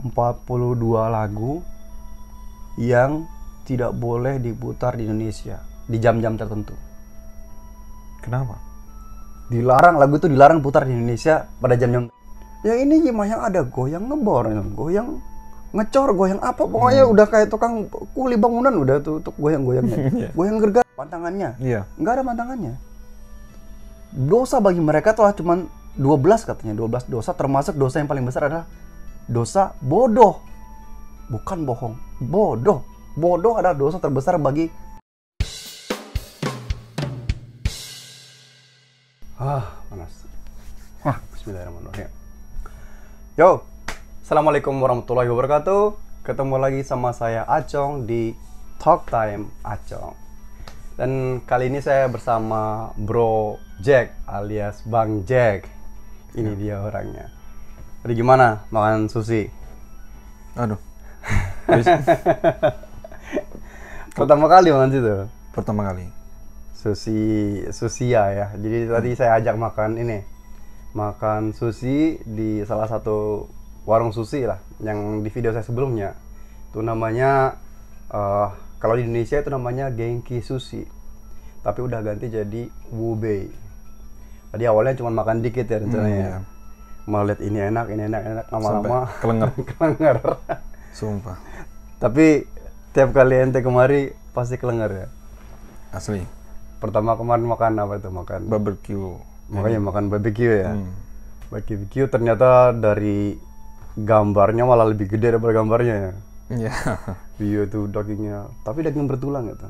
42 lagu yang tidak boleh diputar di Indonesia di jam-jam tertentu. Kenapa? Dilarang, lagu itu dilarang putar di Indonesia pada jam-jam. Yang ini gimana, yang ada goyang ngebor, goyang ngecor, goyang apa, pokoknya udah kayak tukang kuli bangunan udah tuh untuk goyang-goyangnya. Goyang gergar pantangannya. Nggak ada pantangannya. Dosa bagi mereka telah cuman 12 katanya, 12 dosa, termasuk dosa yang paling besar adalah dosa bodoh. Bukan bohong, bodoh. Bodoh adalah dosa terbesar bagi panas. Bismillahirrahmanirrahim. Yo, assalamualaikum warahmatullahi wabarakatuh. Ketemu lagi sama saya Acong di Talk Time Acong. Dan kali ini saya bersama Bro Jack alias Bang Jack. Ini dia orangnya. Tadi gimana makan sushi? Aduh. Pertama kali makan situ? Pertama kali. Sushi ya. Jadi tadi saya ajak makan sushi di salah satu warung sushi lah, yang di video saya sebelumnya. Itu namanya kalau di Indonesia itu namanya Genki Sushi, tapi udah ganti jadi Wubei. Tadi awalnya cuma makan dikit ya rencananya. Malah lihat ini enak, lama-lama kelenger. Sumpah. Tapi tiap kali ente kemari pasti kelenger ya. Asli. Pertama kemarin makan apa itu? Makan barbecue. Makanya makan barbecue ya. Barbecue ternyata dari gambarnya malah lebih gede daripada gambarnya ya. Iya. Iya tuh dagingnya, tapi daging bertulang gitu.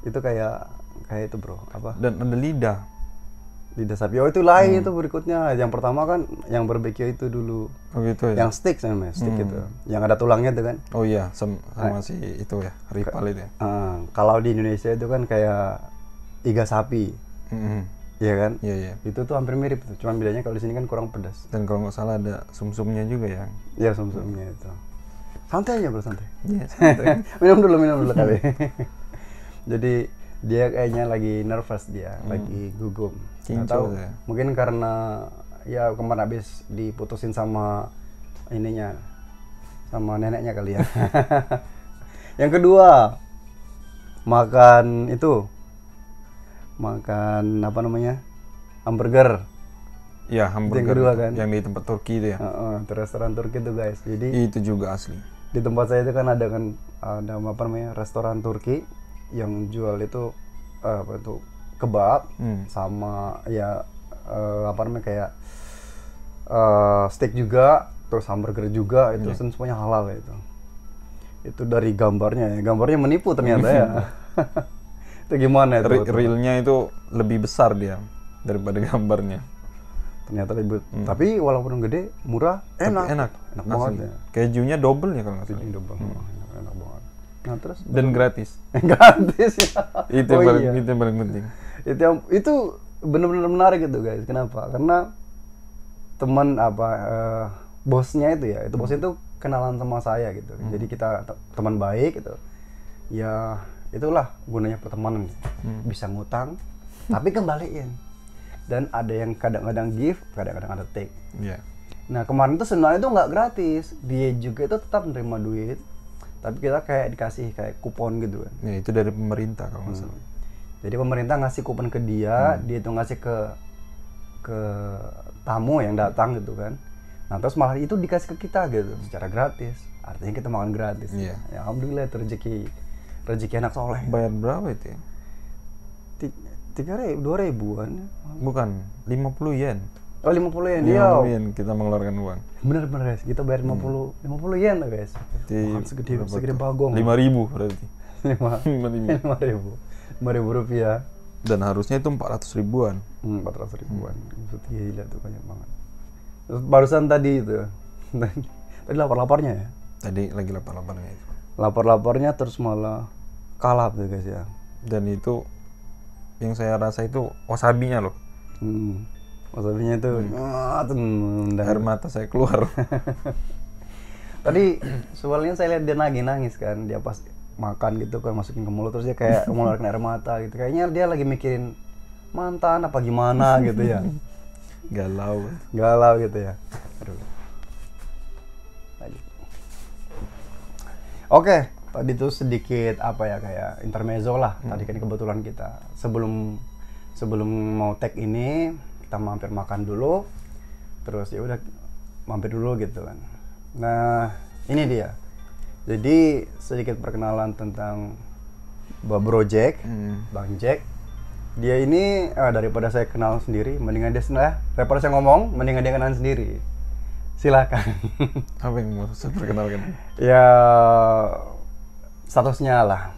Itu kayak itu bro, apa? Dan ada lidah sapi. Oh itu lain itu berikutnya. Yang pertama kan yang barbecue itu dulu. Oh gitu ya. Yang steak namanya, steak itu. Yang ada tulangnya itu kan. Oh iya, sama si itu ya, rival itu ya. Kalau di Indonesia itu kan kayak iga sapi. Iya kan? Iya. Itu tuh hampir mirip tuh. Cuman bedanya kalau di sini kan kurang pedas. Dan kalau nggak salah ada sumsumnya juga ya. Iya, sumsumnya itu. Santai aja bro, santai. Iya, santai. minum dulu kali. Jadi dia kayaknya lagi nervous dia, lagi gugup. Nggak tahu. Ya. Mungkin karena ya kemarin habis diputusin sama sama neneknya kali ya. Yang kedua, makan apa namanya? Hamburger. Iya, hamburger. Yang kedua kan. Yang di tempat Turki itu ya. Di restoran Turki tuh guys. Jadi itu juga asli. Di tempat saya itu kan ada apa namanya? Restoran Turki yang jual itu kebab sama ya apa namanya kayak steak juga, terus hamburger juga, itu semuanya halal itu. Itu dari gambarnya menipu ternyata ya. Itu gimana itu? Realnya itu lebih besar dia daripada gambarnya. Ternyata lebih. Tapi walaupun gede, murah, enak banget ya. Kejunya double ya kalau nggak salah. Double, enak banget. Nah terus dan gratis. Gratis ya. Itu yang paling penting. Itu benar-benar menarik gitu guys. Kenapa? Karena teman bosnya itu ya, bosnya itu kenalan sama saya gitu. Jadi kita teman baik gitu. Ya itulah gunanya pertemanan. Bisa ngutang, tapi kembaliin. Dan ada yang kadang-kadang give, kadang-kadang ada take. Iya. Nah kemarin tuh sebenarnya itu nggak gratis. Dia juga itu tetap menerima duit, tapi kita kayak dikasih kayak kupon gitu kan. Ya itu dari pemerintah kalau nggak salah. Jadi pemerintah ngasih kupon ke dia, dia itu ngasih ke tamu yang datang gitu kan. Nah terus malah itu dikasih ke kita gitu secara gratis. Artinya kita makan gratis. Iya. Ya alhamdulillah itu rezeki anak soleh. Bayar berapa itu ya? 2.000-an. Bukan, 50 yen. Oh 50 yen, 50 yen kita mengeluarkan uang. Bener guys, kita bayar 50 yen lah guys. Makan segede bagong. 5.000 berarti. 5.000 rupiah. Dan harusnya itu 400 ribuan. 400 ribuan. Itu gila tuh, banyak banget. Terus barusan tadi itu. Tadi lapar-laparnya ya. Tadi lagi lapar-laparnya itu. Lapar-laparnya terus malah kalah tuh guys ya. Dan itu yang saya rasa itu wasabinya loh. Wasabinya itu air mata saya keluar. Tadi soalnya saya lihat dia nangis kan, dia pas makan gitu kan masukin ke mulut terus dia kayak mengeluarkan air mata gitu. Kayaknya dia lagi mikirin mantan apa gimana gitu ya. Galau gitu ya. Aduh. Oke, tadi tuh sedikit apa ya kayak intermezzo lah. Tadi kan kebetulan kita sebelum mau tag ini kita mampir makan dulu. Terus ya udah mampir dulu gitu kan. Nah, ini dia. Jadi sedikit perkenalan tentang Bro Jack, Bang Jack. Dia ini daripada saya kenal sendiri, mendingan dia daripada saya ngomong, mendingan dia kenalan sendiri. Silakan. Apa yang mau saya perkenalkan? Ya statusnya lah.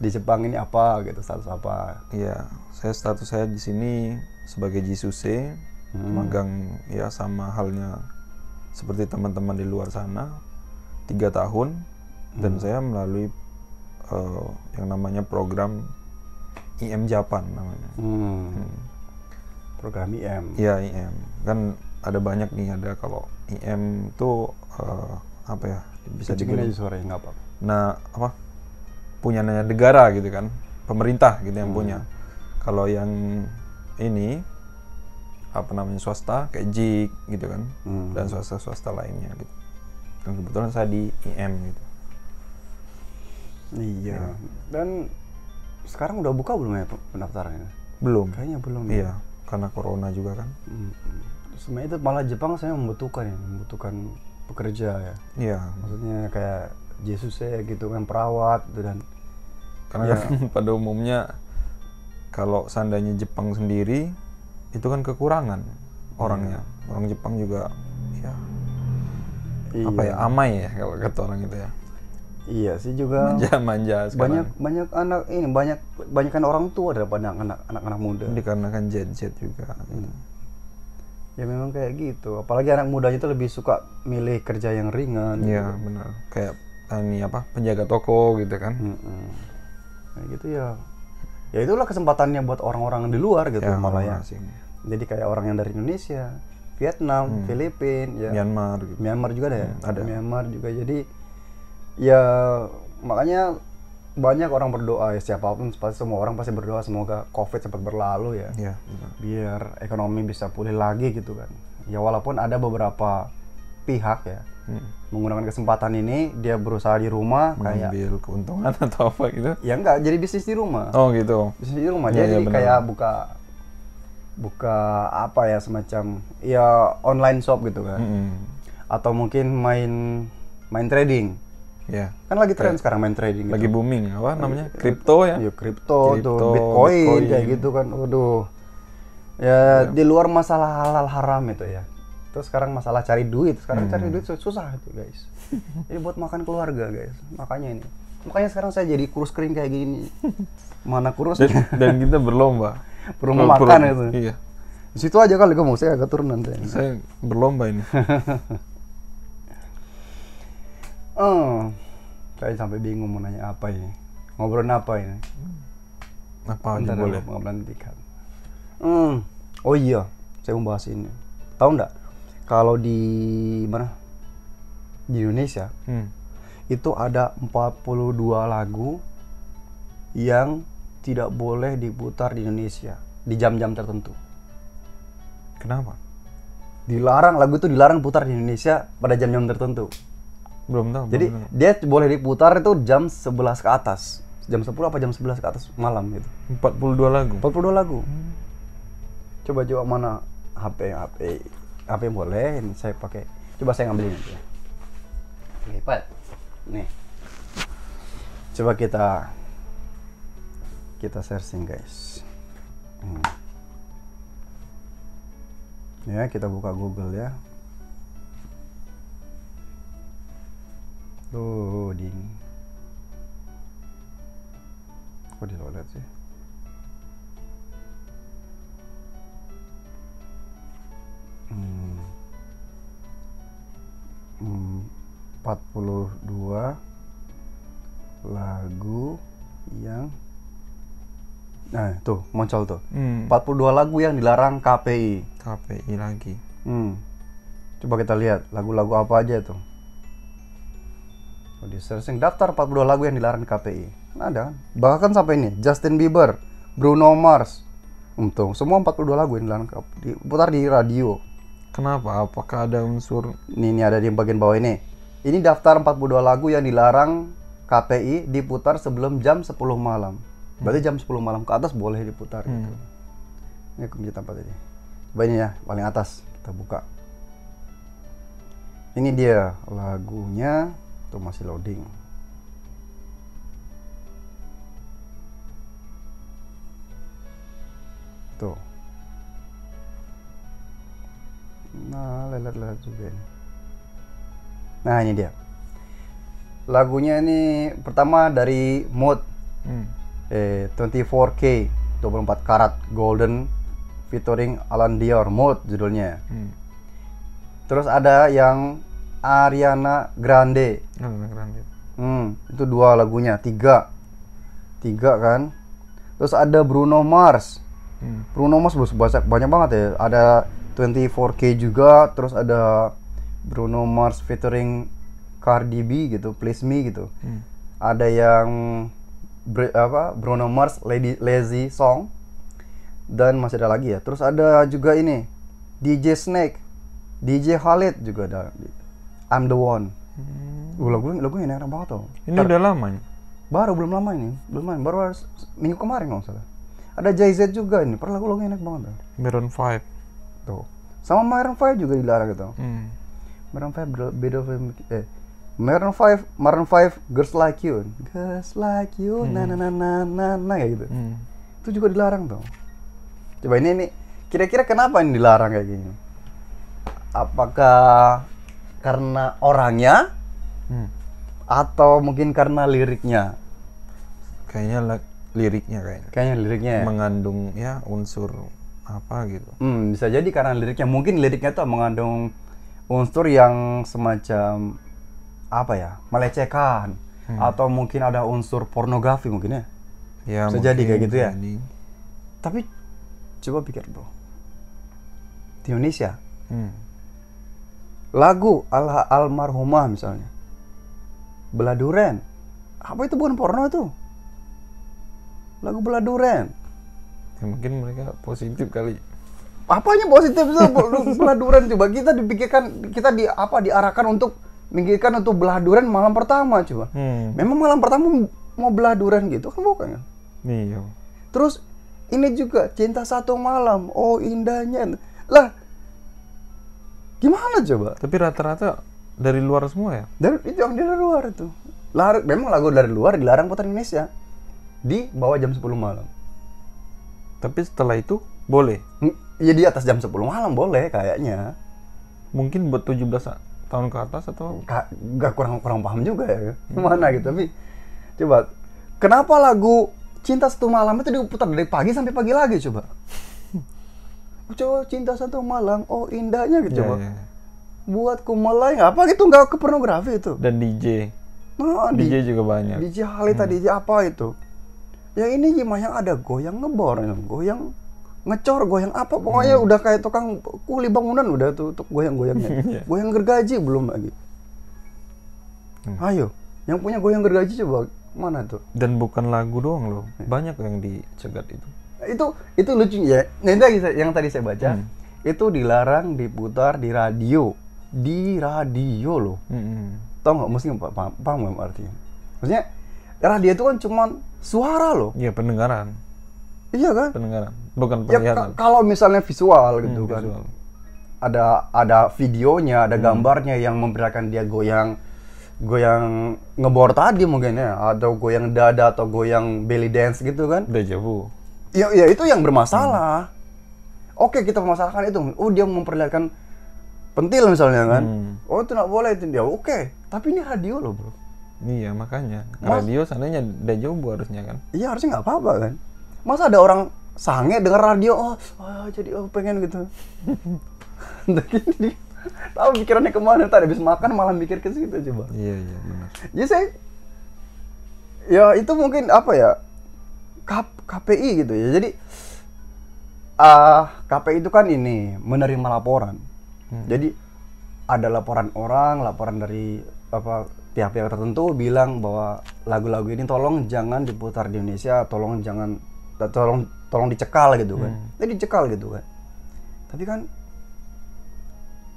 Di Jepang ini apa gitu, status apa? Iya, status saya di sini sebagai Jisuse, magang ya sama halnya seperti teman-teman di luar sana 3 tahun dan saya melalui yang namanya program IM Japan namanya. Program IM. Iya IM kan ada banyak nih, ada kalau IM itu apa ya bisa dibilang suara nggak apa. Nah apa punya negara gitu kan, pemerintah gitu yang punya. Kalau yang ini apa namanya swasta kayak JIK gitu kan, dan swasta lainnya gitu. Dan kebetulan saya di IM gitu. Iya. Dan sekarang udah buka belum ya pendaftarannya? Belum. Kayaknya belum. Iya, karena corona juga kan. Sebenarnya itu malah Jepang saya membutuhkan pekerja ya. Iya. Maksudnya kayak Yesus ya gitu kan, perawat gitu dan karena kan pada umumnya kalau seandainya Jepang sendiri itu kan kekurangan orangnya. Orang Jepang juga ya apa ya amai ya kalau kata orang itu ya. Iya sih juga. Manja sekarang. Banyak anak ini banyak kan orang tua daripada anak-anak muda. Dikarenakan jet juga. Gitu. Ya memang kayak gitu. Apalagi anak mudanya itu lebih suka milih kerja yang ringan. Iya gitu. Benar. Kayak ini apa penjaga toko gitu kan. Kayak gitu ya. Ya itulah kesempatannya buat orang-orang di luar gitu ya, malah ya. Asing. Jadi kayak orang yang dari Indonesia, Vietnam, Filipina, ya. Myanmar gitu. Myanmar juga ada ya. Ada. Myanmar juga. Jadi ya makanya banyak orang berdoa ya, siapapun pasti semua orang pasti berdoa semoga COVID cepat berlalu ya. Iya, benar. Biar ekonomi bisa pulih lagi gitu kan. Ya walaupun ada beberapa pihak ya menggunakan kesempatan ini dia berusaha di rumah mengambil keuntungan atau apa gitu. Ya enggak, jadi bisnis di rumah. Oh gitu. Bisnis di rumah. Jadi kayak buka apa ya semacam ya online shop gitu kan. Atau mungkin main trading. Ya. Kan lagi tren sekarang main trading. Lagi gitu. booming apa namanya? Kripto ya? Iya, kripto tuh, Bitcoin kayak gitu kan. Waduh. Ya di luar masalah halal haram itu ya. Terus sekarang masalah cari duit. Sekarang cari duit susah itu, guys. Ini buat makan keluarga, guys. Makanya sekarang saya jadi kurus kering kayak gini. Mana kurus? Dan kita berlomba. Berlomba makan itu. Iya. Di situ aja kali kamu, saya agak turun nanti. Saya berlomba ini. Saya sampai bingung mau nanya apa ini. Ngobrolin apa ini? Apa aja boleh. Ngobrolin tiket. Oh iya, saya mau bahas ini. Tahu nggak? Kalau di mana? Di Indonesia, itu ada 42 lagu yang tidak boleh diputar di Indonesia di jam-jam tertentu. Kenapa? Lagu itu dilarang putar di Indonesia pada jam-jam tertentu. Belum tahu. Jadi dia boleh diputar itu jam 11 ke atas. Jam 10 apa jam 11 ke atas malam gitu. 42 lagu. 42 lagu. Coba mana HP yang boleh, ini saya pakai. Coba saya ngambilin itu ya. Lipat. Nih. Coba kita searching, guys. Ya, kita buka Google ya. Loading. Kok di-load sih? Hmm. 42 lagu yang tuh muncul tuh. 42 lagu yang dilarang KPI. KPI lagi. Coba kita lihat lagu-lagu apa aja tuh. Di searching daftar 42 lagu yang dilarang KPI. Ada kan? Bahkan sampai ini Justin Bieber, Bruno Mars. Untung semua 42 lagu yang dilarang diputar di radio. Kenapa? Apakah ada unsur ini ada di bagian bawah ini. Ini daftar 42 lagu yang dilarang KPI diputar sebelum jam 10 malam. Berarti jam 10 malam ke atas boleh diputar gitu. Ini aku mencet tempat ini. Coba ini ya, paling atas kita buka. Ini dia lagunya, tuh masih loading. Tuh. Nah, lelet-lelet juga ini. Nah, ini dia. Lagunya ini pertama dari Mode 24K 24 karat golden featuring Alan Dior, Mode judulnya. Terus ada yang Ariana Grande. Itu 2 lagunya, 3 kan. Terus ada Bruno Mars. Bruno Mars banyak banget ya. Ada 24K juga, terus ada Bruno Mars featuring Cardi B gitu, Please Me gitu. Ada yang Bruno Mars Lazy Song, dan masih ada lagi ya. Terus ada juga ini DJ Snake, DJ Khaled juga ada, I'm the One. Lagunya enak banget tuh. Ini udah lama nih? Belum lama ini, baru minggu kemarin kalau salah. Ada Jay-Z juga ini, lagunya enak banget tuh. Maroon 5 tuh. Sama Maroon 5 juga dilarang gitu. Maroon 5 Girls Like You, na kayak gitu. Itu juga dilarang tuh. Coba ini kira-kira kenapa ini dilarang kayak gini? Apakah karena orangnya atau mungkin karena liriknya? Kayaknya liriknya ya? Mengandung ya unsur apa gitu. Bisa jadi karena liriknya, mungkin liriknya tuh mengandung unsur yang semacam apa ya, melecehkan, atau mungkin ada unsur pornografi mungkin ya. Ya bisa jadi kayak gitu ya. Jadi. Tapi coba pikir bro, di Indonesia lagu almarhumah misalnya Belah Duren, apa itu bukan porno itu? Lagu Belah Duren. Ya, mungkin mereka positif kali. Apanya positif itu? Belah Duren, coba kita dipikirkan, kita diarahkan untuk memikirkan untuk belah duren malam pertama coba. Memang malam pertama mau belah duren gitu kan, bukan kan? Iya. Terus ini juga Cinta Satu Malam, oh indahnya lah. Gimana coba? Tapi rata-rata dari luar semua ya? Itu yang dari luar itu. Memang lagu dari luar dilarang putar Indonesia di bawah jam 10 malam. Tapi setelah itu boleh? Ya di atas jam 10 malam boleh kayaknya. Mungkin buat 17 tahun ke atas atau? Gak kurang paham juga ya. Gimana gitu. Tapi coba, kenapa lagu Cinta Satu Malam itu diputar dari pagi sampai pagi lagi coba? Coba Cinta Satu Malam, oh indahnya gitu coba. Yeah. Buatku melay, apa gitu, nggak ke pornografi itu. Dan DJ. Nah, DJ juga banyak. DJ Khalid tadi, DJ apa itu? Yang ini gimana, yang ada goyang ngebor, goyang ngecor, goyang apa, pokoknya udah kayak tukang kuli bangunan udah tuh untuk goyang-goyangnya. Goyang gergaji belum lagi. Ayo, yang punya goyang gergaji coba mana tuh? Dan bukan lagu doang loh, banyak yang dicegat itu. Itu lucu ya. Yang tadi saya baca, itu dilarang diputar di radio loh. Tahu nggak? Mesti paham nggak artinya? Maksudnya radio itu kan cuma suara loh. Iya, pendengaran. Iya kan? Pendengaran, bukan penglihatan. Ya, kalau misalnya visual gitu kan. Visual. Ada videonya, ada gambarnya yang memperlihatkan dia goyang ngebor tadi mungkin ya, atau goyang dada atau goyang belly dance gitu kan. Deja vu. Ya itu yang bermasalah. Oke, kita permasalahkan itu. Oh, dia memperlihatkan pentil misalnya kan. Oh, itu nggak boleh itu dia. Oke, tapi ini radio loh bro. Iya, makanya radio seandainya deja vu harusnya kan. Iya, harusnya nggak apa-apa kan. Masa ada orang sange dengar radio, jadi pengen gitu. Tahu pikirannya kemana, tadi habis makan malah mikir ke situ coba. Iya benar. Jadi itu mungkin apa ya, KPI gitu ya. Jadi KPI itu kan ini menerima laporan. Jadi ada laporan dari pihak-pihak tertentu bilang bahwa lagu-lagu ini tolong jangan diputar di Indonesia, tolong dicekal gitu kan. Jadi dicekal gitu kan. Tapi kan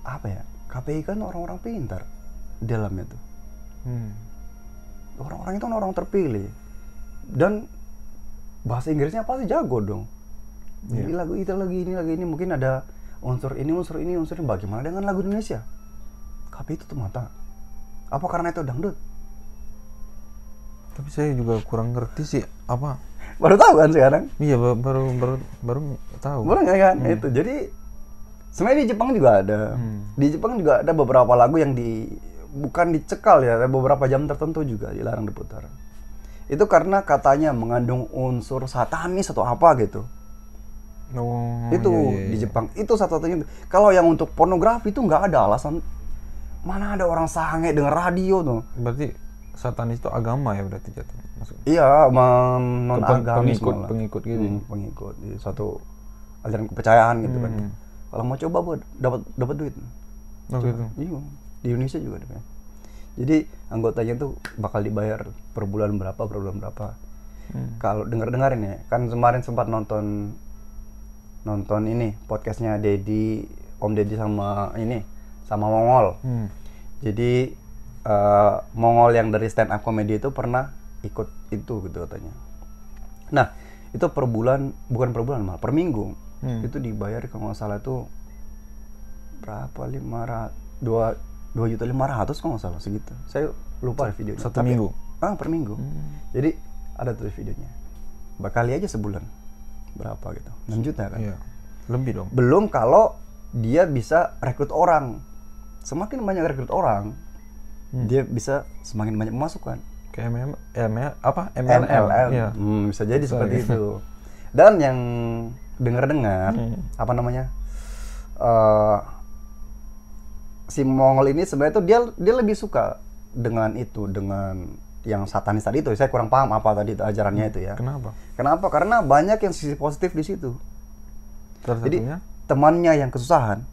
apa ya, KPI kan orang-orang pintar. di dalamnya tuh. Hmm. Orang-orang itu kan orang terpilih dan bahasa Inggrisnya pasti jago dong. Ini lagu itu lagi ini mungkin ada unsur ini. Bagaimana dengan lagu Indonesia? Tapi itu tuh mata. Apa karena itu dangdut? Tapi saya juga kurang ngerti sih apa. Baru tahu kan sekarang? Iya, baru tahu. Baru nggak kan? Itu jadi sebenarnya di Jepang juga ada. Di Jepang juga ada beberapa lagu yang bukan dicekal ya, beberapa jam tertentu juga dilarang diputar. Itu karena katanya mengandung unsur satanis atau apa gitu. Oh, Itu iya. di Jepang itu satu-satunya. Kalau yang untuk pornografi itu nggak ada alasan. Mana ada orang sange dengan radio tuh. Berarti satanis itu agama ya berarti jatuhnya maksudnya. Iya, non agamis pengikut gitu. Pengikut di suatu aliran kepercayaan gitu kan. Kalau mau coba buat dapat duit. Oh gitu. Iya, di Indonesia juga ada. Jadi anggotanya tuh bakal dibayar per bulan berapa. Kalau dengar-dengarin ya, kan kemarin sempat nonton ini podcastnya Om Deddy sama Mongol. Jadi Mongol yang dari stand up comedy itu pernah ikut itu gitu katanya. Nah itu bukan per bulan malah per minggu. Itu dibayar kalau nggak salah itu berapa 2.500.000 kalau nggak salah segitu. Saya lupa videonya. Satu minggu? Per minggu. Jadi ada tuh videonya. Bakali aja sebulan berapa gitu, 6 juta kan? Iya. Lebih dong. Belum kalau dia bisa rekrut orang. Semakin banyak rekrut orang, dia bisa semakin banyak pemasukan. Kayak MLL. Iya. Bisa jadi seperti itu. Dan yang dengar-dengar apa namanya? Si Mongol ini sebenarnya tuh dia lebih suka dengan yang satanis tadi itu. Saya kurang paham apa tadi itu ajarannya itu ya. Kenapa? Karena banyak yang sisi positif di situ. Jadi temannya yang kesusahan,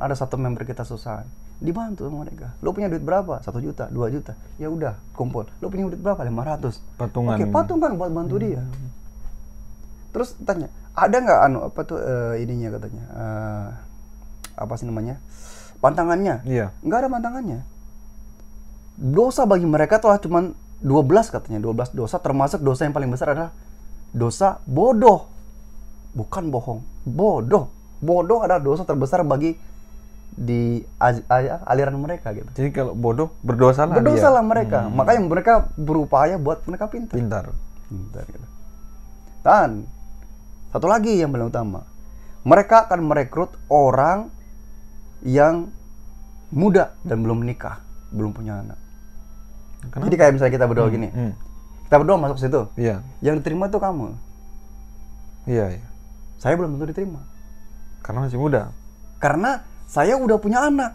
ada satu member kita kesusahan, dibantu sama mereka. Lo punya duit berapa? 1 juta, 2 juta. Ya udah, kumpul. Lo punya duit berapa? 500. Patungan. Oke, patungan buat bantu dia. Terus tanya, ada nggak ininya katanya? Apa sih namanya? Pantangannya? Iya. Nggak ada pantangannya. Dosa bagi mereka telah cuma 12 katanya. 12 dosa, termasuk dosa yang paling besar adalah dosa bodoh. Bukan bohong, bodoh. Bodoh adalah dosa terbesar bagi aliran mereka gitu. Jadi kalau bodoh, berdosalah mereka. Makanya mereka berupaya buat mereka pintar gitu. Dan satu lagi yang paling utama, mereka akan merekrut orang yang muda dan belum menikah, belum punya anak. Kenapa? Jadi kayak misalnya kita berdua gini, kita berdua masuk situ. Iya. Yang diterima tuh kamu. Iya. Saya belum tentu diterima. Karena masih muda. Karena saya udah punya anak.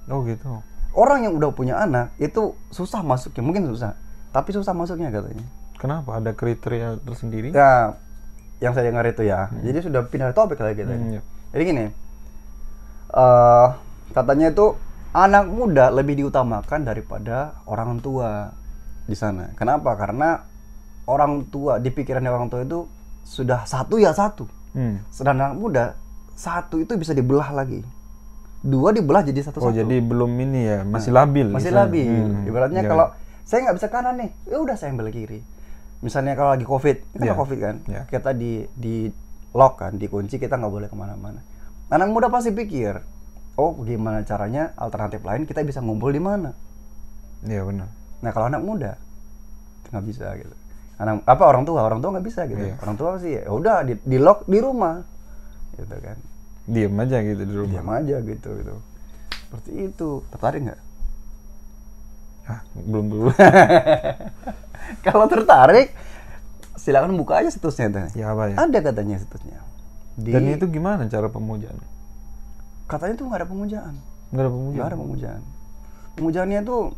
Oh gitu. Orang yang udah punya anak itu susah masuknya, mungkin susah, tapi susah masuknya katanya. Kenapa? Ada kriteria tersendiri? Ya, yang saya dengar itu ya. Jadi sudah pindah topik lagi kita. Iya. Jadi gini, katanya itu anak muda lebih diutamakan daripada orang tua di sana. Kenapa? Karena orang tua, di pikirannya orang tua itu sudah satu ya satu. Sedangkan anak muda satu itu bisa dibelah lagi, 2 dibelah jadi satu-satu. Oh jadi belum ini ya, masih labil. Masih labil. Ibaratnya kalau saya nggak bisa kanan nih, ya udah saya ambil kiri. Misalnya kalau lagi COVID, kita COVID kan, kita di lock kan, dikunci, kita nggak boleh kemana-mana. Anak muda pasti pikir, oh gimana caranya alternatif lain kita bisa ngumpul di mana? Iya benar. Nah kalau anak muda nggak bisa gitu. Orang tua nggak bisa gitu. Orang tua sih ya udah di lock di rumah, gitu kan. Diam aja gitu di rumah. Diam aja gitu. Seperti itu. Tertarik nggak? Belum dulu. Kalau tertarik, silakan buka aja situsnya tuh. Ya apa ya? Ada katanya situsnya. Dan itu gimana cara pemujaan? Katanya tuh nggak ada pemujaan. Nggak ada pemujaan. Pemujaannya tuh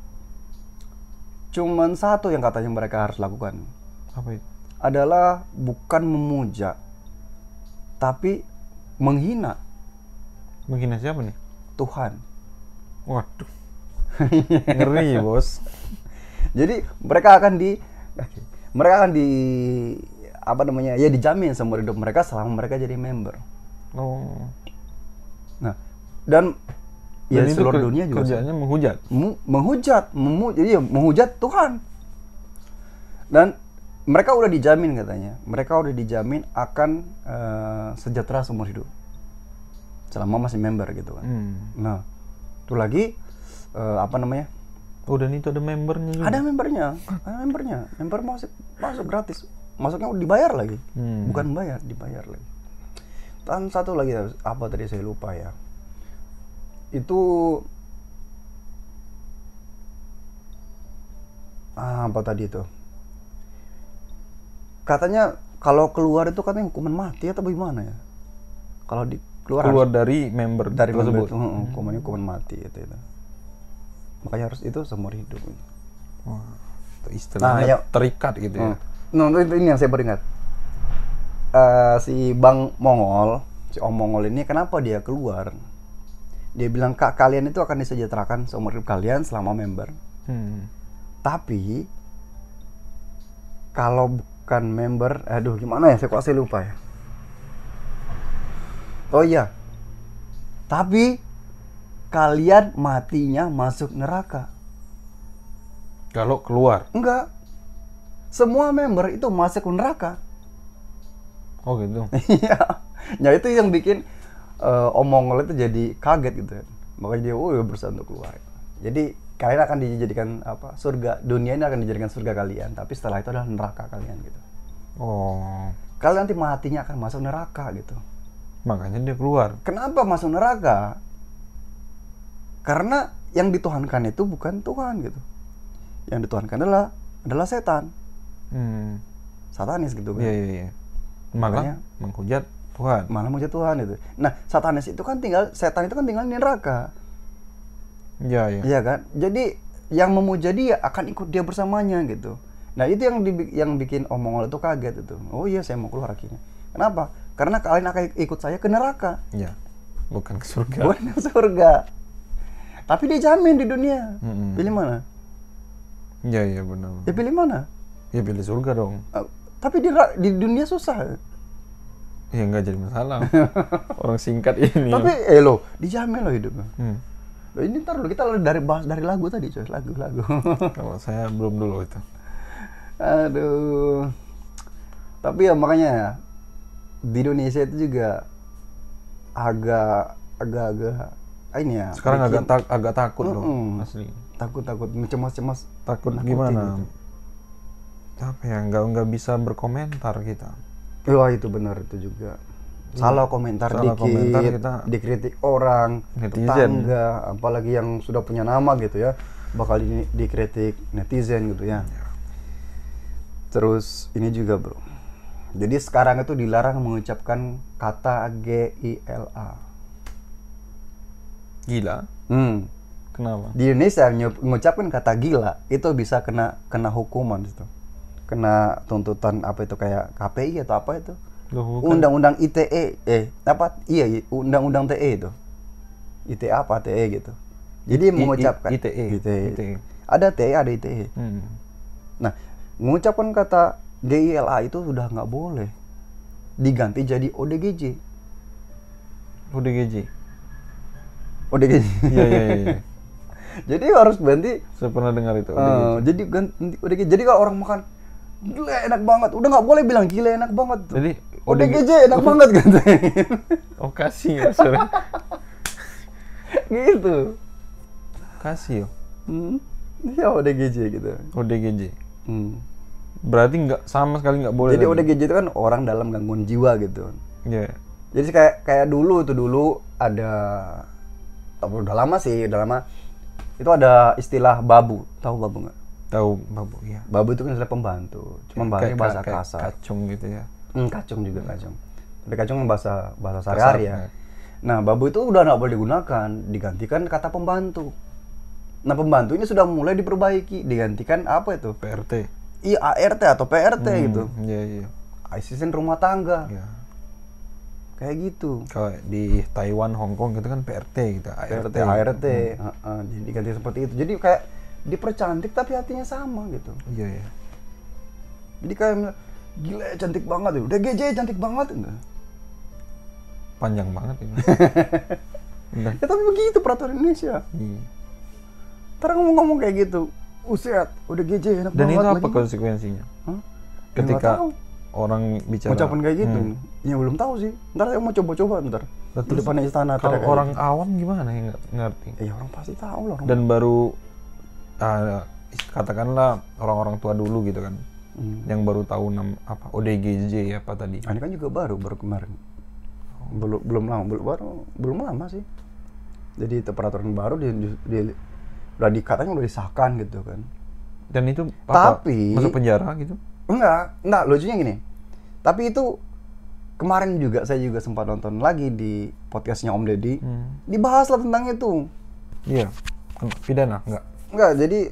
cuman satu yang katanya mereka harus lakukan. Apa itu? Adalah bukan memuja, tapi menghina. Menghina siapa nih? Tuhan. Waduh. Ngeri bos. Jadi mereka akan apa namanya? Ya dijamin seumur hidup mereka selama mereka jadi member. Oh. Nah, dan ya Dan itu seluruh dunia juga kerjaannya menghujat. jadi menghujat Tuhan. Dan mereka udah dijamin katanya, mereka udah dijamin akan sejahtera seumur hidup selama masih member gitu kan. Nah, itu lagi apa namanya? Oh, dan itu ada membernya juga. Ada membernya, member masuk gratis, masuknya udah dibayar lagi, bukan bayar, dibayar lagi. Dan satu lagi apa tadi saya lupa ya, itu apa tadi itu? Katanya kalau keluar itu katanya hukuman mati atau bagaimana ya? Kalau keluar dari member dari member tersebut. itu, hukuman mati itu. Makanya harus itu seumur hidup. Wah, itu istilahnya terikat gitu ya. Nah, ini yang saya beringat. Si Bang Mongol, si Om Mongol ini kenapa dia keluar? Dia bilang, "Kak, kalian itu akan disejahterakan seumur hidup kalian selama member. Tapi kalau bukan member, aduh gimana ya? Saya lupa ya. Oh iya. Tapi kalian matinya masuk neraka." Kalau keluar? Enggak. Semua member itu masuk neraka. Oh gitu. Iya. Nah itu yang bikin Om Mongol itu jadi kaget gitu. Makanya dia berusaha untuk keluar. Jadi kalian akan dijadikan apa? Surga. Dunia ini akan dijadikan surga kalian. Tapi setelah itu adalah neraka kalian gitu. Oh. Kalian nanti matinya akan masuk neraka gitu. Makanya dia keluar. Kenapa masuk neraka? Karena yang dituhankan itu bukan Tuhan gitu. Yang dituhankan adalah setan. Satanis gitu kan. Iya. Malah menghujat Tuhan. Malah menghujat Tuhan itu. Nah, satanis itu kan setan itu kan tinggal di neraka. Iya. Iya kan? Jadi yang memuja dia akan ikut dia bersamanya gitu. Nah, itu yang bikin Om Mongol itu kaget itu. Oh iya, saya mau keluar akhirnya. Kenapa? Karena kalian akan ikut saya ke neraka. Iya. Bukan ke surga. Bukan ke surga. Tapi dia jamin di dunia. Pilih mana? Iya benar. Ya pilih mana? Ya pilih surga dong. Tapi di dunia susah. Ya nggak jadi masalah. Orang singkat ini. Tapi dijamin loh hidupnya. Loh, ini ntar dulu kita bahas dari lagu tadi coy, lagu. Kalau saya belum dulu itu. Aduh. Tapi ya makanya ya, di Indonesia itu juga agak ini ya. Sekarang agak takut loh, asli. Takut cemas. Takut gimana? Gitu. Apa ya, nggak bisa berkomentar kita. Wah itu benar itu juga. Salah komentar dikit, kita dikritik orang, netizen, tetangga, apalagi yang sudah punya nama gitu ya, bakal dikritik netizen gitu ya. Terus ini juga bro. Jadi sekarang itu dilarang mengucapkan kata GILA. Gila? Kenapa? Di Indonesia mengucapkan kata gila itu bisa kena hukuman gitu. Kena tuntutan apa itu kayak KPI atau apa itu? Undang-undang ITE Undang-undang TE itu. ITE apa TE gitu. Jadi mengucapkan ITE. Ada TE, ada ITE. Nah, mengucapkan kata GILA itu sudah nggak boleh. Diganti jadi ODGJ. ODGJ. Iya. Jadi harus ganti. Saya pernah dengar itu. Jadi ganti ODGJ. Jadi kalau orang makan gila enak banget, udah nggak boleh bilang gila enak banget tuh. Jadi ODGJ enak banget kan. Oh kasih ya, sorry. Gitu. Kasih. Ya ODGJ gitu. ODGJ. Berarti sama sekali nggak boleh. Jadi ODGJ itu kan orang dalam gangguan jiwa gitu. Iya. Jadi kayak dulu ada, udah lama. Itu ada istilah babu. Tahu babu nggak? Tahu babu, iya. Babu itu kan istilah pembantu. Cuma bahasa kasar. Kacung gitu ya. Kacung juga kacung. Tapi kacung bahasa sehari-hari ya. Nah, babu itu udah nggak boleh digunakan, digantikan kata pembantu. Nah, pembantu ini sudah mulai diperbaiki, digantikan apa itu? PRT. Iya, ART atau PRT gitu. Iya. Asisten rumah tangga. Iya. Kayak gitu. Kalau di Taiwan, Hong Kong gitu kan PRT gitu, ART. Jadi diganti seperti itu. Jadi kayak dipercantik tapi hatinya sama gitu. Iya. Jadi kayak gila cantik banget, udah GJ cantik banget. Panjang banget ini. Benar. Ya tapi begitu peraturan Indonesia. Ntar ngomong-ngomong kayak gitu, uset, udah GJ enak Dan banget itu apa lagi. konsekuensinya? Hah? Ya Ketika nggak tahu. orang bicara Ucapan kayak gitu, ya belum tahu sih. Ntar saya mau coba-coba ntar. Di Terus depan istana. kalau kayak orang gitu. awam gimana yang nggak ngerti? Ya orang pasti tahu lah. Dan baru katakanlah orang-orang tua dulu gitu kan, yang baru tahu apa ODGJ apa tadi? Ini kan juga baru kemarin. Belum lama sih. Jadi itu peraturan baru katanya udah disahkan gitu kan. Dan itu apa? Tapi Masuk penjara gitu? enggak, lucunya gini. Tapi itu kemarin juga saya juga sempat nonton lagi di podcastnya Om Deddy. Dibahas lah tentang itu. Iya. Pidana Enggak, jadi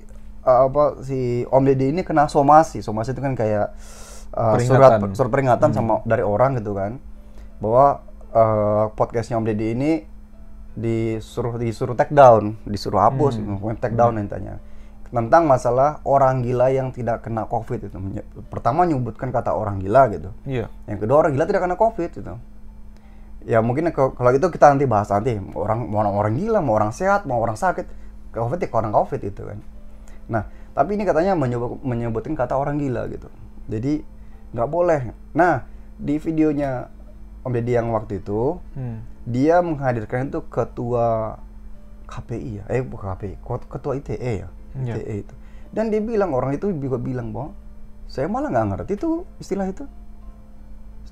si Om Deddy ini kena somasi. Somasi itu kan kayak surat peringatan sama dari orang gitu kan. Bahwa podcastnya Om Deddy ini disuruh take down, disuruh hapus, take down intinya. Tentang masalah orang gila yang tidak kena COVID itu. Pertama nyebutkan kata orang gila gitu. Iya. Yang kedua orang gila tidak kena COVID gitu. Ya mungkin kalau itu kita nanti bahas nanti. Mau orang gila, mau orang sehat, mau orang sakit, COVID ya orang COVID itu kan. Nah, tapi ini katanya menyebutkan kata orang gila gitu. Jadi nggak boleh. Nah, di videonya Om Deddy yang waktu itu, dia menghadirkan itu ketua KPI ya, bukan KPI, ketua ITE ya. ITE itu. Dan dia bilang, orang itu juga bilang bahwa saya malah nggak ngerti itu istilah itu.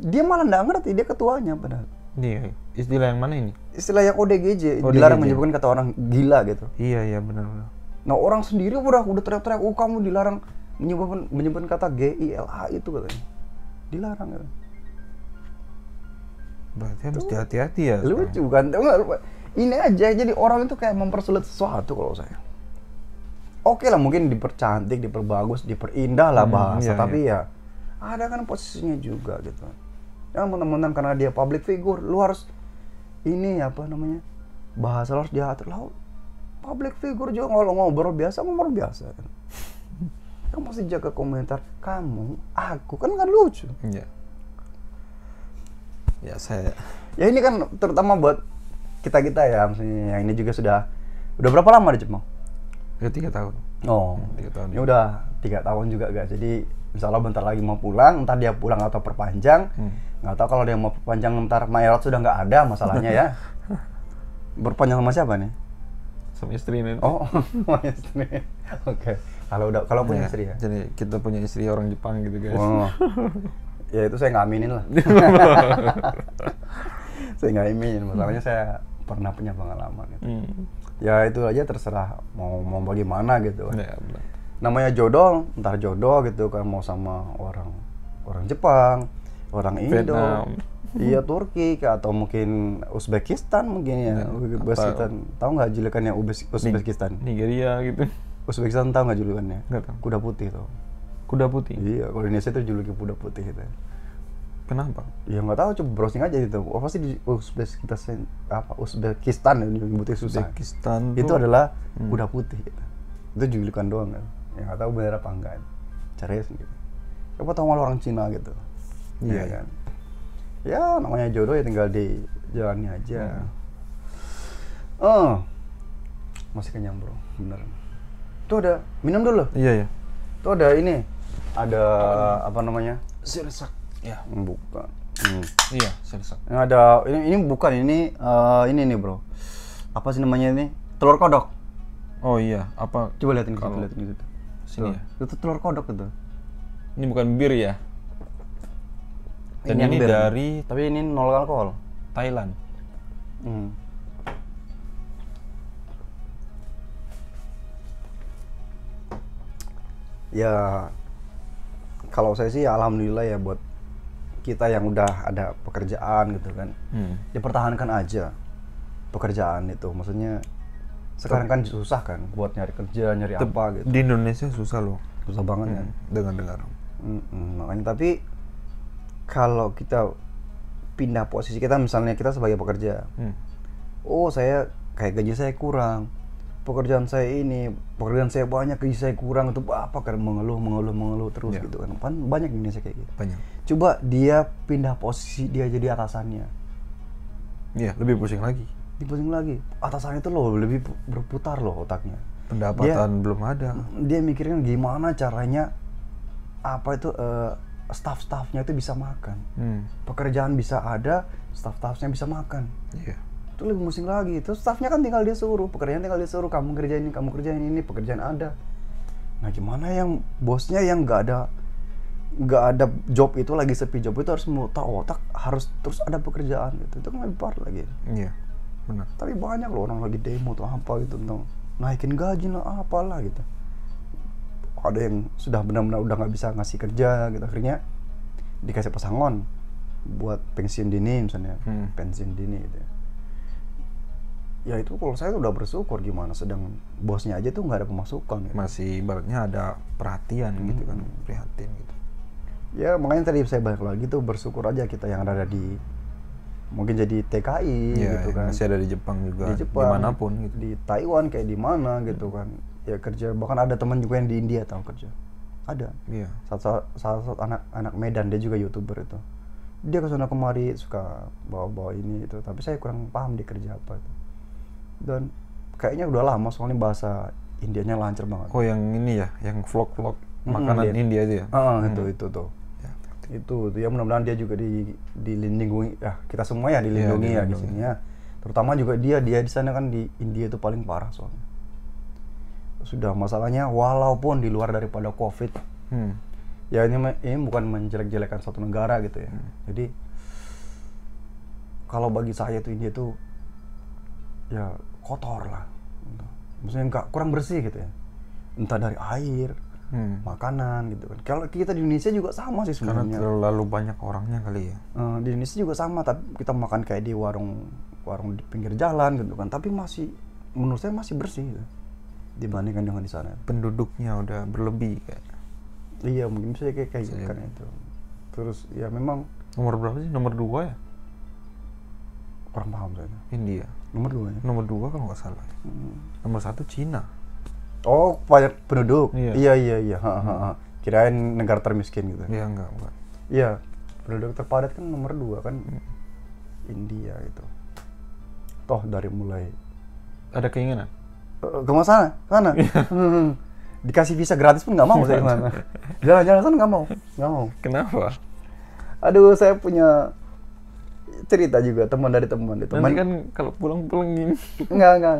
Dia malah nggak ngerti, dia ketuanya padahal. Iya, istilah yang mana ini? Istilah yang ODGJ, dilarang menyebutkan kata orang gila gitu. Iya benar. Nah orang sendiri udah teriak-teriak, kamu dilarang menyebutkan kata GILA itu katanya. Dilarang gitu. Berarti mesti hati-hati ya. Lucu kan? Ini aja, jadi orang itu kayak mempersulit sesuatu kalau saya. Oke lah, mungkin dipercantik, diperbagus, diperindah lah bahasa, tapi ya ada kan posisinya juga gitu. Ya teman-teman karena dia public figure, lu harus ini apa namanya, bahasa lu harus diatur lah. Public figure juga kalau ngobrol biasa kan. Kamu pasti jaga komentar kamu, aku kan lucu. Iya. Ya saya. Ya ini kan terutama buat kita ya, maksudnya yang ini juga udah berapa lama di Jepang? Ya 3 tahun. Oh, 3 tahun. Ini udah 3 tahun juga guys. Jadi insya Allah bentar lagi mau pulang, entar dia pulang atau perpanjang. Nggak tahu kalau dia mau perpanjang ntar Maerot sudah nggak ada masalahnya ya. Berpanjang sama siapa nih? Sama istri nih. Oh, sama istri. Oke. Kalau punya istri ya. Jadi kita punya istri orang Jepang gitu guys. Oh. Ya itu saya nggak aminin lah. Saya nggak aminin. Masalahnya saya pernah punya pengalaman gitu. Ya itu aja terserah mau bagaimana gitu kan. Ya, benar. Namanya jodoh, ntar jodoh gitu kan, mau sama orang Jepang, orang Indo, Vietnam. Iya Turki, atau mungkin Uzbekistan mungkin ya. Uzbekistan, tahu nggak julukannya Uzbekistan? Nigeria gitu. Uzbekistan tahu nggak julukannya? Nggak tahu. Kuda putih tuh. Kuda putih. Iya, kalau di Indonesia itu juluki kuda putih gitu. Kenapa? Ya nggak tahu, coba browsing aja gitu. Oh pasti di Uzbekistan ya, nyebutnya susah. Uzbekistan Itu adalah kuda putih gitu. Itu julukan doang kan. Ya nggak tahu benar apa enggak. Cari gitu. Siapa tahu malah orang Cina gitu. Iya kan. Ya namanya jodoh ya tinggal dijalani aja. Masih kenyang bro, bener. Tuh ada minum dulu. Iya. Tuh ada ini, ada apa namanya? Sirsak. Ya. Bukan. Iya, sirsak. Ada ini bukan ini nih bro. Apa sih namanya ini? Telur kodok. Oh iya, apa? Coba liatin gitu. Sini ya. Itu telur kodok itu. Ini bukan bir ya? Dan ini bir. dari Tapi ini 0 alkohol. Thailand. Ya kalau saya sih alhamdulillah ya buat kita yang udah ada pekerjaan gitu kan. Dipertahankan aja pekerjaan itu. Maksudnya sekarang kan susah kan buat nyari kerja, nyari apa gitu. Di Indonesia susah loh. Susah banget kan. Dengar-dengar. Makanya tapi kalau kita pindah posisi kita, misalnya kita sebagai pekerja, oh saya kayak gaji saya kurang, pekerjaan saya banyak, gaji saya kurang, itu apa kan mengeluh terus gitu kan. Banyak di Indonesia kayak gitu. Banyak. Coba dia pindah posisi, dia jadi atasannya. Iya, lebih pusing lagi. dipusing lagi. Atasannya itu loh lebih berputar loh otaknya. Pendapatan belum ada. Dia mikirin gimana caranya apa itu staff-staffnya itu bisa makan. Pekerjaan bisa ada, staff-staffnya bisa makan. Iya. Itu lebih pusing lagi. Terus staffnya kan tinggal dia suruh, pekerjaan tinggal dia suruh, kamu kerjain ini, pekerjaan ada. Nah gimana yang bosnya yang nggak ada job itu, lagi sepi job itu, harus memutar otak, harus terus ada pekerjaan gitu. Itu kan lebih parah lagi. Iya, benar. Tapi banyak loh orang lagi demo tuh apa gitu tentang naikin gaji lah apalah gitu. Ada yang sudah benar-benar udah nggak bisa ngasih kerja gitu, akhirnya dikasih pesangon buat pensiun dini misalnya, pensiun dini gitu ya. Ya itu kalau saya udah bersyukur, gimana sedang bosnya aja tuh nggak ada pemasukan gitu. Masih ibaratnya ada perhatian gitu kan, prihatin gitu. Ya makanya tadi saya balik lagi tuh, bersyukur aja kita yang ada di mungkin jadi TKI ya, gitu kan. Masih ada di Jepang juga, di Jepang, dimanapun gitu. di Taiwan kayak di mana gitu kan. Ya kerja, bahkan ada teman juga yang di India tahu kerja. Ada. Iya. Salah satu anak Medan, dia juga YouTuber itu. Dia kesana kemari suka bawa-bawa ini itu, tapi saya kurang paham dia kerja apa itu. Dan kayaknya udah lama soalnya bahasa Indianya lancar banget. Oh yang ini ya, yang vlog-vlog makanan India itu ya? Itu tuh. Ya. Itu ya, mudah-mudahan dia juga dilindungi, ya kita semua ya dilindungi ya di sini ya. Terutama juga dia di sana kan, di India itu paling parah soalnya. Sudah masalahnya walaupun di luar daripada COVID. Ya ini bukan menjelek-jelekan suatu negara gitu ya. Jadi kalau bagi saya tuh India tuh ya kotor lah, maksudnya nggak, kurang bersih gitu ya, entah dari air, makanan gitu kan. Kalau kita di Indonesia juga sama sih sebenarnya. Karena terlalu banyak orangnya kali ya. Di Indonesia juga sama, tapi kita makan kayak di warung di pinggir jalan gitu kan, tapi masih, menurut saya masih bersih gitu, dibandingkan dengan di sana. Penduduknya udah berlebih kayak. Iya mungkin bisa kayak kan itu. Terus ya memang. Nomor berapa sih? Nomor 2 ya? Kurang paham saya. India. Nomor 2 ya? Nomor 2 kalau nggak salah. Nomor 1 Cina. Oh, banyak penduduk. Iya. Iya. Kirain negara termiskin gitu. Iya, enggak. Iya, penduduk terpadat kan nomor 2 kan. India itu. Toh dari mulai ada keinginan ke sana. Dikasih visa gratis pun nggak mau saya kemana. Jalan-jalan sana nggak mau. Kenapa? Aduh, saya punya cerita juga teman dari teman. Nanti kan kalau pulang-pulang gini. Enggak.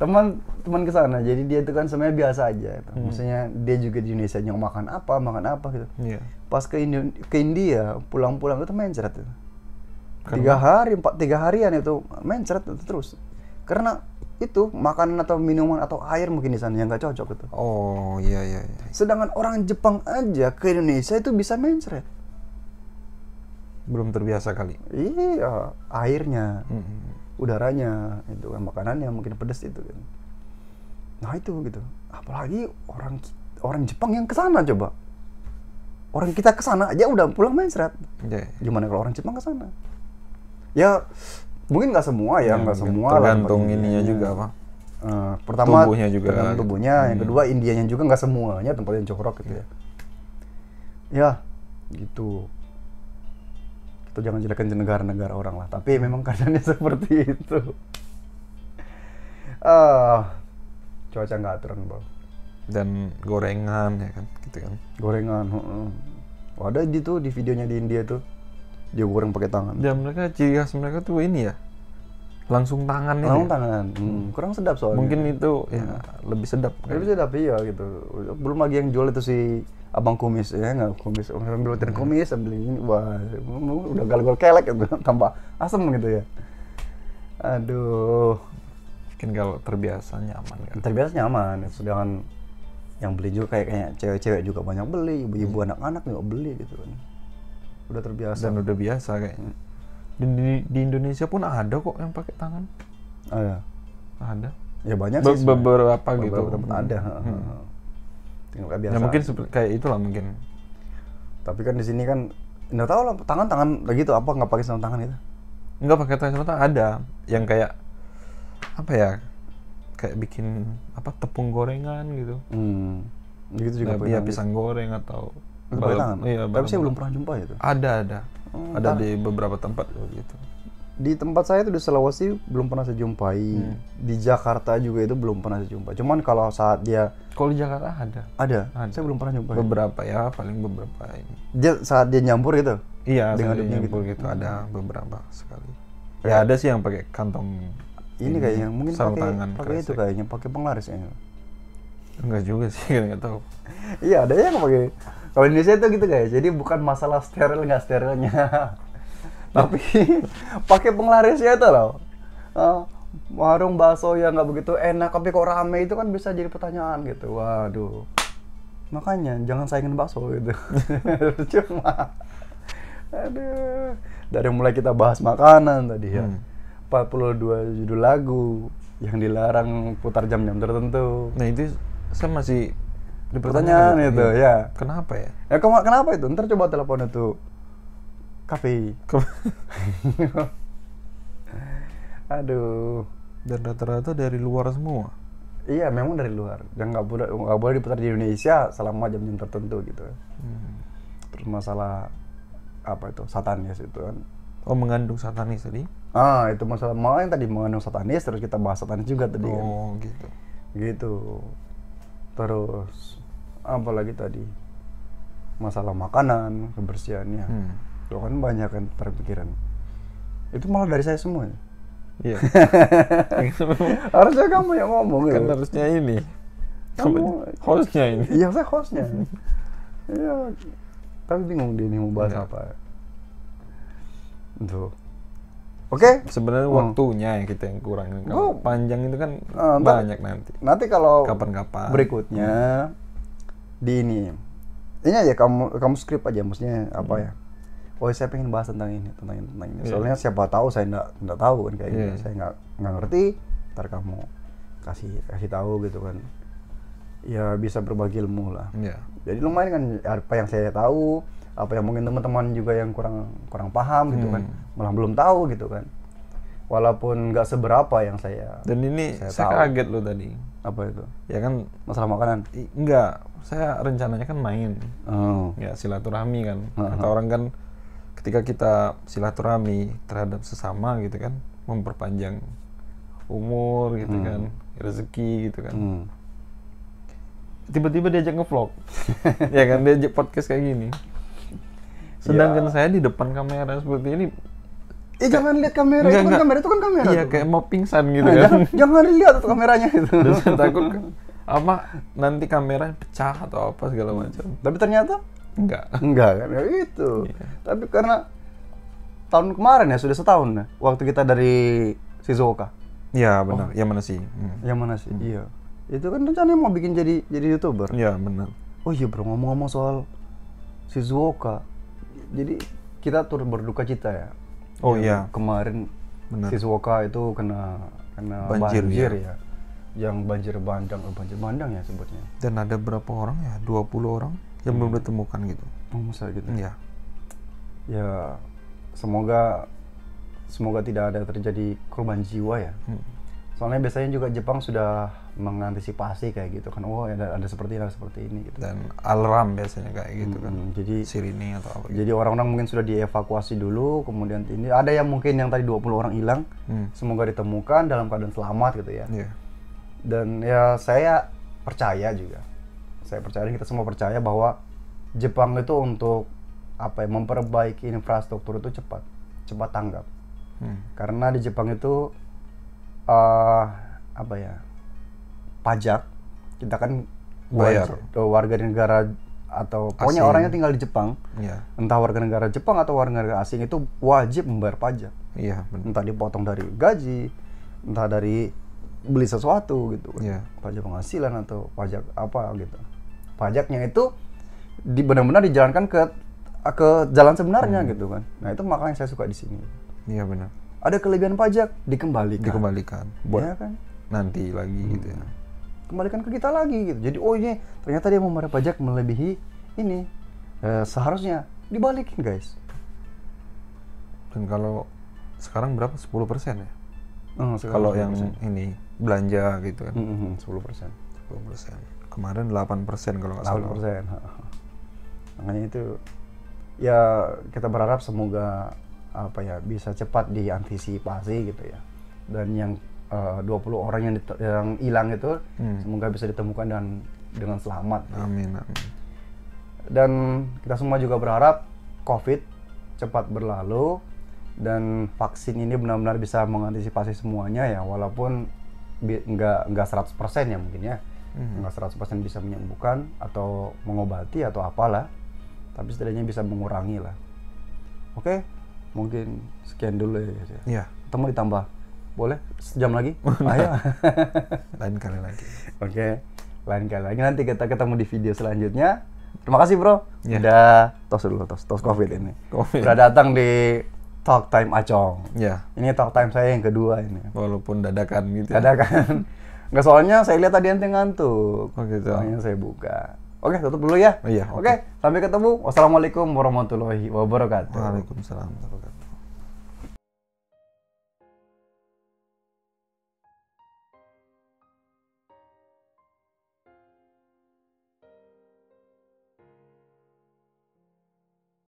Teman ke sana. Jadi dia itu kan sebenarnya biasa aja gitu. Maksudnya dia juga di Indonesia yang makan apa gitu. Iya. Pas ke India, pulang-pulang itu mencret itu. 3 harian itu mencret itu terus. Karena itu makanan atau minuman atau air mungkin di sana yang nggak cocok gitu. Oh, iya. Sedangkan orang Jepang aja ke Indonesia itu bisa mencret. Belum terbiasa kali. Iya, airnya, udaranya, itu kan, makanannya mungkin pedas itu kan. Nah itu gitu. Apalagi orang Jepang yang kesana coba. Orang kita kesana aja udah pulang mencret. Yeah. Gimana kalau orang Jepang kesana? Ya mungkin nggak semua ya, nggak semua. Tergantung ininya juga apa. Pertama tubuhnya juga. Tergantung tubuhnya. Yang kedua Indianya juga nggak semuanya tempatnya jorok gitu ya. Ya gitu. Kita jangan jelekan negara-negara orang lah, tapi memang keadaannya seperti itu. Cuaca nggak aturan bang. Dan gorengan ya kan, gitu kan. Gorengan. Ada di videonya di India tuh, dia goreng pakai tangan. Dan mereka ciri khas mereka tuh ini ya, langsung tangan. Langsung tangan. Kurang sedap soalnya. Mungkin itu ya lebih sedap. Lebih sedap iya gitu. Belum lagi yang jual itu si abang kumis ya, nggak kumis, ambil kumis, ambil ini, wah udah galau kelek gitu, tambah asem gitu ya. Aduh. Mungkin kalau terbiasa nyaman kan. Terbiasa nyaman, sedangkan yang beli juga kayaknya cewek-cewek juga banyak beli, ibu-ibu anak-anak juga beli gitu kan. Udah terbiasa. Dan udah biasa kayaknya. Dan di Indonesia pun ada kok yang pakai tangan. Ada. Ya banyak sih. Beberapa gitu. Beberapa tempat ada. Tinggal biasa. Ya mungkin kayak itulah mungkin. Tapi kan di sini kan nggak tahu lah, tangan lagi tuh apa nggak pakai sarung tangan itu? Nggak pakai sarung tangan, ada yang kayak apa ya? Kayak bikin apa tepung gorengan gitu. Gitu juga. Ya pisang goreng atau pakai tangan. Iya, tapi saya belum pernah jumpa itu. Ada di beberapa tempat gitu. Di tempat saya itu di Sulawesi belum pernah saya jumpai. Di Jakarta juga itu belum pernah saya jumpai. Cuman kalau saat dia Kalau di Jakarta ada. saya belum pernah jumpai. Beberapa ya, paling beberapa ini. Saat dia nyampur gitu. Iya, Dengan dengan hidupnya nyampur gitu ada beberapa sekali. Ya. Ya ada sih yang pakai kantong Ini kayaknya mungkin sarung tangan pakai itu kresek. kayaknya, pakai penglaris kayaknya. Enggak juga sih, kan nggak tahu. Iya, ada yang pakai. Kalau di Indonesia itu gitu guys. Jadi bukan masalah steril nggak sterilnya. Tapi pakai penglarisnya itu loh. Warung bakso yang nggak begitu enak tapi kok rame itu kan bisa jadi pertanyaan gitu. Waduh. Makanya jangan saingin bakso gitu. Cuma aduh. Dari mulai kita bahas makanan tadi ya. 42 judul lagu yang dilarang putar jam-jam tertentu. Nah itu saya masih Pertanyaan itu ya. Kenapa ya? Ya kenapa itu? Ntar coba telepon itu kafe. Aduh. Dan rata-rata dari luar semua. Iya, memang dari luar. Dan nggak boleh diputar di Indonesia selama jam-jam tertentu gitu. Terus masalah apa itu? Satanis itu kan. Oh, mengandung satanis tadi? Itu masalah yang tadi mengandung satanis, terus kita bahas satanis juga tadi kan. Oh, gitu. Gitu. Terus apa lagi tadi? Masalah makanan, kebersihannya. Itu kan banyak kan terpikiran. Itu malah dari saya semua. Iya. Harusnya kamu yang ngomong Kan gitu. harusnya ini. Kamu Hostnya ini. Iya, saya hostnya. Iya. Tapi bingung dia ini mau bahas apa. Tuh. Oke. Sebenarnya waktunya yang kita yang kurang. Kalau panjang itu kan banyak nanti. Nanti kalau Kapan-kapan. berikutnya di ini aja kamu skrip aja, maksudnya apa ya? Oh, saya pengen bahas tentang ini. Soalnya siapa tahu saya enggak tahu kan kayaknya. Saya nggak ngerti, ntar kamu kasih tahu gitu kan. Ya bisa berbagi ilmu lah. Iya. Jadi lumayan kan apa yang saya tahu, apa yang mungkin teman-teman juga yang kurang paham gitu kan, malah belum tahu gitu kan. Walaupun nggak seberapa yang saya. Dan ini saya tahu. kaget loh tadi. Apa itu? Ya kan Masalah makanan. enggak, saya rencananya kan main. Oh. Ya silaturahmi kan. Kata orang kan ketika kita silaturahmi terhadap sesama gitu kan, memperpanjang umur gitu kan, rezeki gitu kan. Tiba-tiba diajak ngevlog. Ya kan, diajak podcast kayak gini. Sedangkan saya di depan kamera seperti ini. Jangan lihat kamera, itu kan kamera. Iya, tuh. kayak mau pingsan gitu kan. Jangan lihat tuh kameranya itu. Dan saya takut apa nanti kameranya pecah atau apa segala macam. Tapi ternyata Enggak kan, ya itu. Tapi karena tahun kemarin ya, sudah setahun ya, waktu kita dari Shizuoka. Iya benar. Yang mana sih? Yang mana sih? Iya. Itu kan rencananya mau bikin jadi YouTuber. Iya benar. Oh iya bro, ngomong-ngomong soal Shizuoka. Jadi kita turut berduka cita ya. Oh iya. Kemarin Benar. Shizuoka itu kena Banjir, ya. Yang banjir bandang ya sebutnya. Dan ada berapa orang ya? 20 orang yang belum ditemukan gitu. Oh masa gitu? Iya. Ya semoga tidak ada terjadi korban jiwa ya. Soalnya biasanya juga Jepang sudah mengantisipasi kayak gitu kan. Oh ada seperti ini gitu. Dan alarm biasanya kayak gitu kan. Jadi Sirine atau apa gitu. Jadi orang-orang mungkin sudah dievakuasi dulu, kemudian ini ada yang mungkin yang tadi 20 orang hilang, semoga ditemukan dalam keadaan selamat gitu ya. Iya. Dan ya saya percaya juga, dan kita semua percaya bahwa Jepang itu untuk apa ya, memperbaiki infrastruktur itu cepat tanggap. Karena di Jepang itu apa ya, pajak kita kan Bayar. warga negara atau pokoknya Asing. orang yang tinggal di Jepang, Iya. entah warga negara Jepang atau warga negara asing itu wajib membayar pajak. Iya benar. Entah dipotong dari gaji, entah dari beli sesuatu gitu kan. Iya. Pajak penghasilan atau pajak apa gitu. Pajaknya itu benar-benar dijalankan ke jalan sebenarnya gitu kan. Nah, itu makanya saya suka di sini. Iya benar. Ada kelebihan pajak dikembalikan. Buat Ya kan? nanti lagi gitu ya. Kembalikan ke kita lagi gitu. Jadi oh ini ternyata dia membayar pajak melebihi ini. Seharusnya dibalikin guys. Dan kalau sekarang berapa? 10% ya? Sekarang Kalau 10%. yang ini belanja gitu kan. 10%. 10%. Kemarin 8% kalau nggak salah. 8%. Makanya itu ya kita berharap semoga apa ya, bisa cepat diantisipasi gitu ya. Dan yang 20 orang yang hilang itu semoga bisa ditemukan dengan selamat. Amin, amin. Dan kita semua juga berharap COVID cepat berlalu dan vaksin ini benar-benar bisa mengantisipasi semuanya ya, walaupun nggak 100% ya mungkin ya. Nggak 100% bisa menyembuhkan atau mengobati atau apalah, tapi setidaknya bisa mengurangi lah. Oke, mungkin sekian dulu ya. Iya. Ketemu ditambah. Boleh? Sejam lagi? Ayo. Lain kali lagi. Oke, lain kali lagi. Nanti kita ketemu di video selanjutnya. Terima kasih bro. Ya. Udah tos dulu, tos COVID ini. COVID. Udah datang di Talk Time Acong. Ya. Ini Talk Time saya yang kedua ini. Walaupun dadakan gitu. Dadakan. Nggak, soalnya saya lihat tadi ente ngantuk. Oh gitu. Soalnya saya buka. Oke, tutup dulu ya. Oh, iya, Oke, sampai ketemu. Wassalamualaikum warahmatullahi wabarakatuh. Waalaikumsalam warahmatullahi wabarakatuh.